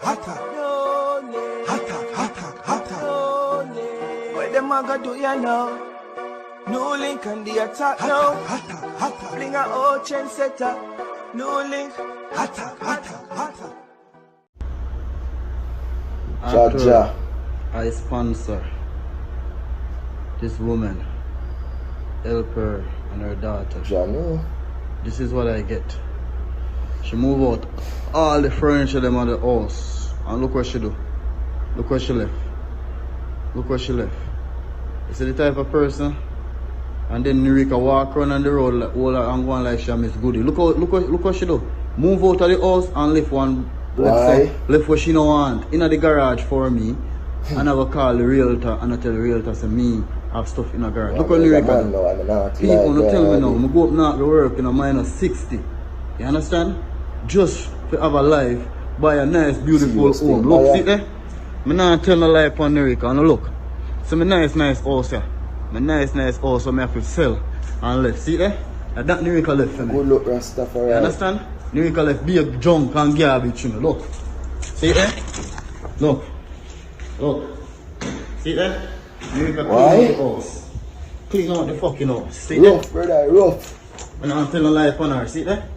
What them a go do ya now? NEWLINK and the attack now. Bring a old chain setter. NEWLINK. After I sponsor this woman, help her and her daughter. This is what I get. She move out all the furniture them on the house. And look what she do. Look what she left. Look what she left. You see the type of person? And then Nurika walk around on the road like all and go on like she Miss Goody. Look what she do. Move out of the house and left one left what she no want in the garage for me. And I will call the realtor and I tell the realtor say me have stuff in the garage. Look what Nurika do. People don't tell me now. I go up now to work in a minus 60. You understand? Just to have a life, buy a nice beautiful home. Look, see there? I not tell no lie upon Nurika. And look. So my nice house here. My nice house so I have to sell and left. See there? And that Nurika left for me. Good look, Rastafari. You understand? Nurika left big junk and garbage, you know. Look. See there? Look. See there? Nurika clean out the house. Clean out the fucking house. See there? Rough, brother, rough. And I'm telling a lie upon her. See there?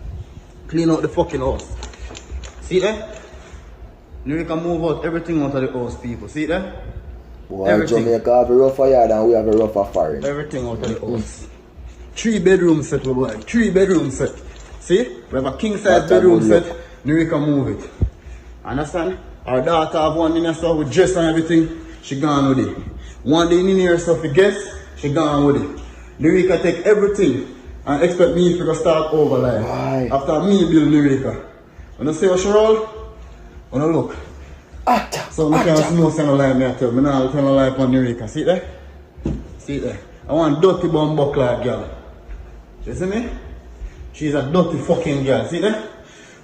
Clean out the fucking house. See there? Nurika move out everything out of the house, people. See there? Boy, everything. Jamaica have a rougher yard and we have a rougher foreign. Everything out of the house. 3 bedroom set, we boy. 3 bedroom set. See? We have a king size bedroom set. Nurika move it. Understand? Our daughter have one in her stuff with dress and everything. She gone with it. One day in her stuff with guests. She gone with it. Nurika take everything and expect me to start over life. Why? After me build Nurika. When you see what she roll? When you look. So I can't no say no lie me I tell me now tell no lie upon Nurika. See there? See there? I want dirty bum buckler girl. You see me? She's a dirty fucking girl. See there?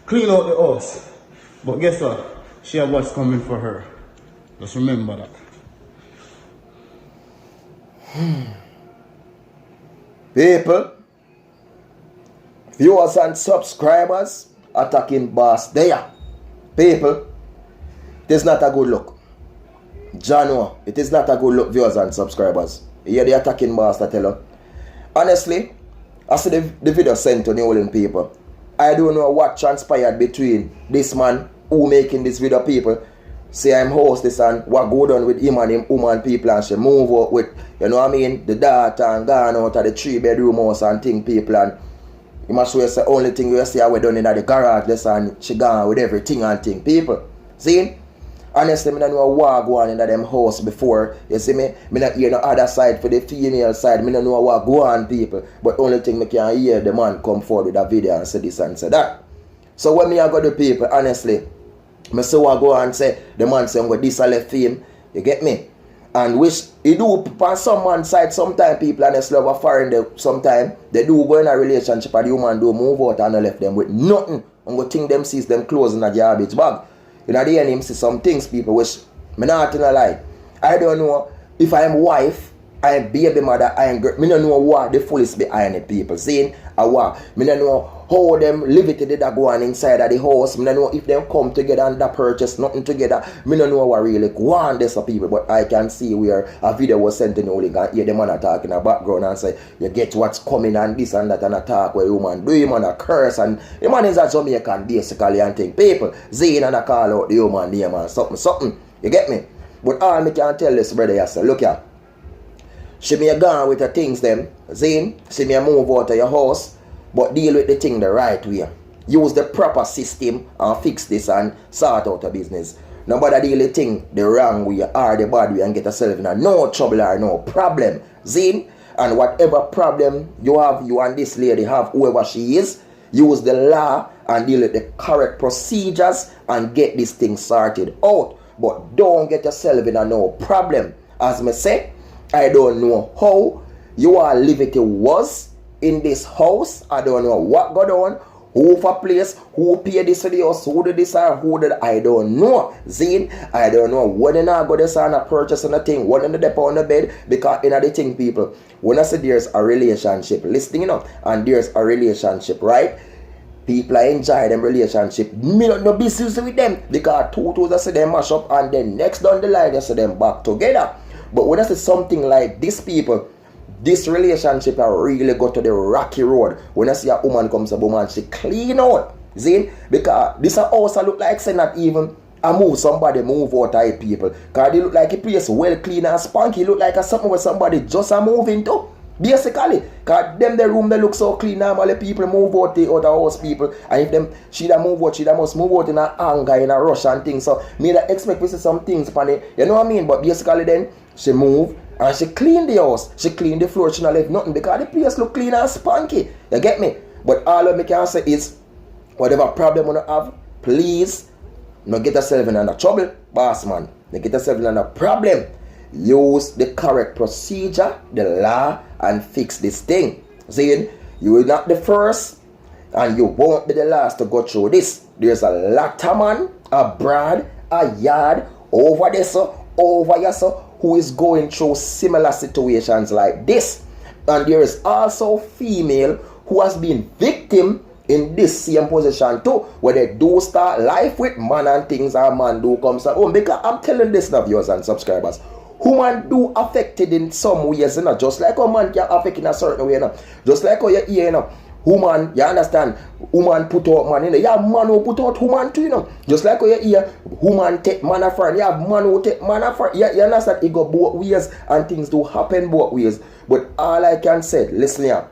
Clean out the house. But guess what? She has what's coming for her. Just remember that. People, viewers and subscribers, attacking boss there. People, it is not a good look. Jano, it is not a good look, viewers and subscribers. You hear the attacking boss that tell you. Honestly, I see the video sent to NEWLINK people. I don't know what transpired between this man who making this video, people. Say I'm hostess and what go down with him and him woman people and she move out with, you know what I mean, the daughter and gone out of the 3 bedroom house and thing people and you must say the only thing you see we done in the garage this and she gone with everything and thing people. See? Honestly, I don't know what go on in them house before. You see me? I don't hear no other side for the female side. I don't know what go on people. But only thing I can hear the man come forward with a video and say this and say that. So when I go to people, honestly, I see what go on and say, the man say I'm going to this left him. You get me? And which he do on some man's side sometimes people honestly love a foreign sometimes they do go in a relationship and the woman do move out and left them with nothing. I'm going to think them sees them clothes in a garbage bag. You know, the end see some things, people, which me not in a lie. I don't know if I am wife, I am baby mother, I am girl. Me don't know what the full is behind it, people. Saying, what? Me don't know how them live it that go on inside of the house. Me don't know if them come together and that purchase nothing together. Me don't know what really go on this people. But I can see where a video was sent to NEWLINK and hear the man talking in the background and say, you get what's coming and this and that and attack where you man do him and a curse and the man is a Jamaican basically and think people Zane and a call out the human name and something. You get me? But all me can tell this brother is look here. She may gone with the things them, Zane, she may move out of your house, but deal with the thing the right way. Use the proper system and fix this and sort out a business. Nobody deal the thing the wrong way or the bad way and get yourself in a no trouble or no problem. Zane, and whatever problem you have, you and this lady have, whoever she is, use the law and deal with the correct procedures and get this thing sorted out. But don't get yourself in a no problem. As me say, I don't know how you are living it was in this house. I don't know what got on, who for place, who paid this for the house, who did this or who did I don't know. Zane, I don't know when I go this and I purchase on a thing, what in the depot on the bed, because in the thing people, when I say there's a relationship, listening up, and there's a relationship, right? People are enjoy them relationship. Me not no business with them because 2 toes I see them mash up and then next down the line I see them back together. But when I say something like this, people, this relationship are really go to the rocky road. When I see a woman comes a woman, she clean out. See? Because this house look like say not even I move somebody move out type people. Because they look like a place well clean and spunky. Look like a something where somebody just a move into. Basically, because them the room they look so clean. Normally people move out the other house people. And if them she da move out, she da must move out in a anger, in a rush and things. So me that expect to see some things upon it. You know what I mean? But basically then she move and she clean the house. She clean the floor. She not left nothing because the place look clean and spunky. You get me? But all of me can say is whatever problem you have, please not get yourself in a trouble, boss man. Not get yourself in a problem. Use the correct procedure, the law, and fix this thing. See, you will not the first, and you won't be the last to go through this. There's a lot of man abroad, a yard, over there, so, over here, so, who is going through similar situations like this. And there is also female who has been victim in this same position too, where they do start life with man and things, and man do come to home. Because I'm telling this now, viewers and subscribers, woman do affected in some ways, you know, just like a man can affect in a certain way, you know. Just like how you hear, you know, woman, you understand, woman put out man, you know, you have man who put out woman too, you know. Just like how you hear, woman take man a friend, you have man who take man a friend. You understand, it go both ways and things do happen both ways. But all I can say, listen here,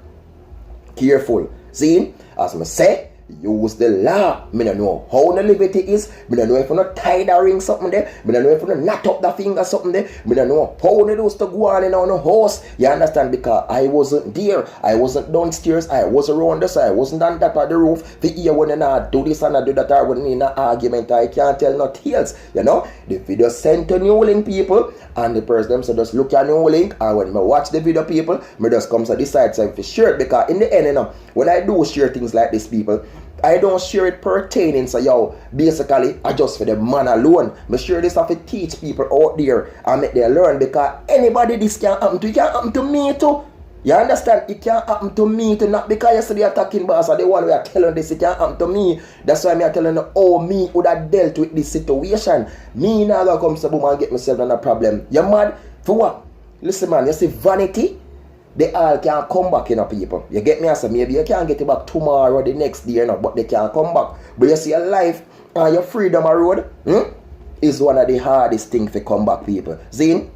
careful. See, as I say, use the law. Me don't know how the liberty is. Me don't know if you not tie the ring something there. Me don't know if you not knot up the finger something there. Me don't know how they used to go on in on a horse. You understand? Because I wasn't there. I wasn't downstairs. I was around the side. I wasn't on top of the roof. The ear when I do this and I do that, I wouldn't in an argument. I can't tell no tales. You know? The video sent to NEWLINK people, and the person them so just look at NEWLINK, and when I watch the video people, me just come to decide so if you share it. Because in the end, you know, when I do share things like this, people, I don't share it pertaining, so yo, basically, I just for the man alone. I share this stuff to teach people out there and make them learn, because anybody this can happen to, it can happen to me too. You understand? It can happen to me too, not because yesterday attacking boss or the one we are telling this, it can happen to me. That's why I'm telling you, oh, me would have dealt with this situation. Me now gonna come to boom and get myself in a problem. You mad? For what? Listen man, you see vanity? They all can come back, you know, people. You get me? I say, maybe you can't get it back tomorrow or the next day, you know, but they can come back. But you see, your life and your freedom on road is one of the hardest things to come back, people. See?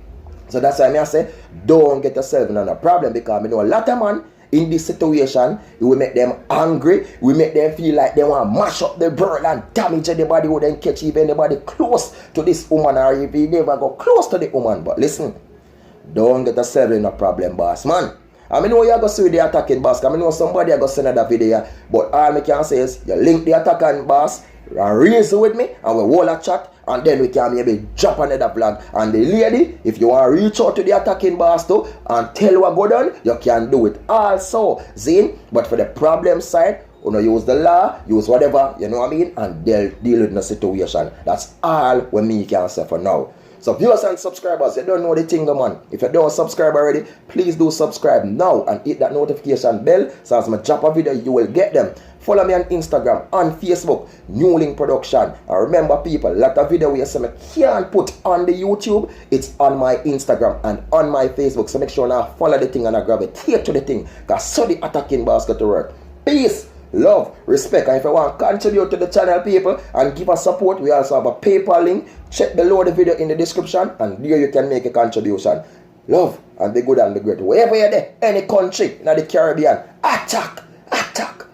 So that's why I say, don't get yourself in a problem, because I know a lot of man in this situation, it will make them angry, we make them feel like they want to mash up the world and damage anybody who then catch even anybody close to this woman, or if you never go close to the woman. But listen, don't get yourself in a problem, boss, man. I know you're going to see the attacking boss, I know somebody are going to send another video, but all I can say is, you link the attacking boss, and raise it with me, and we hold a chat, and then we can maybe drop another vlog. And the lady, if you want to reach out to the attacking boss too, and tell what go down, you can do it also, Zine. But for the problem side, you know, use the law, use whatever, you know what I mean, and they'll deal with the situation. That's all what me can say for now. So viewers and subscribers, you don't know the thing, man. If you don't subscribe already, please do subscribe now and hit that notification bell, so as I drop a video, you will get them. Follow me on Instagram, on Facebook, NEWLINK Production. And remember, people, a lot of video we can't put on the YouTube, it's on my Instagram and on my Facebook. So make sure now follow the thing and I grab it. Take to the thing, because so the attacking boss got to work. Peace, love, respect. And if you want to contribute to the channel, people, and give us support, we also have a PayPal link. Check below the video in the description, and there you can make a contribution. Love, and be good and be great. Wherever you're there, any country in the Caribbean, attack, attack.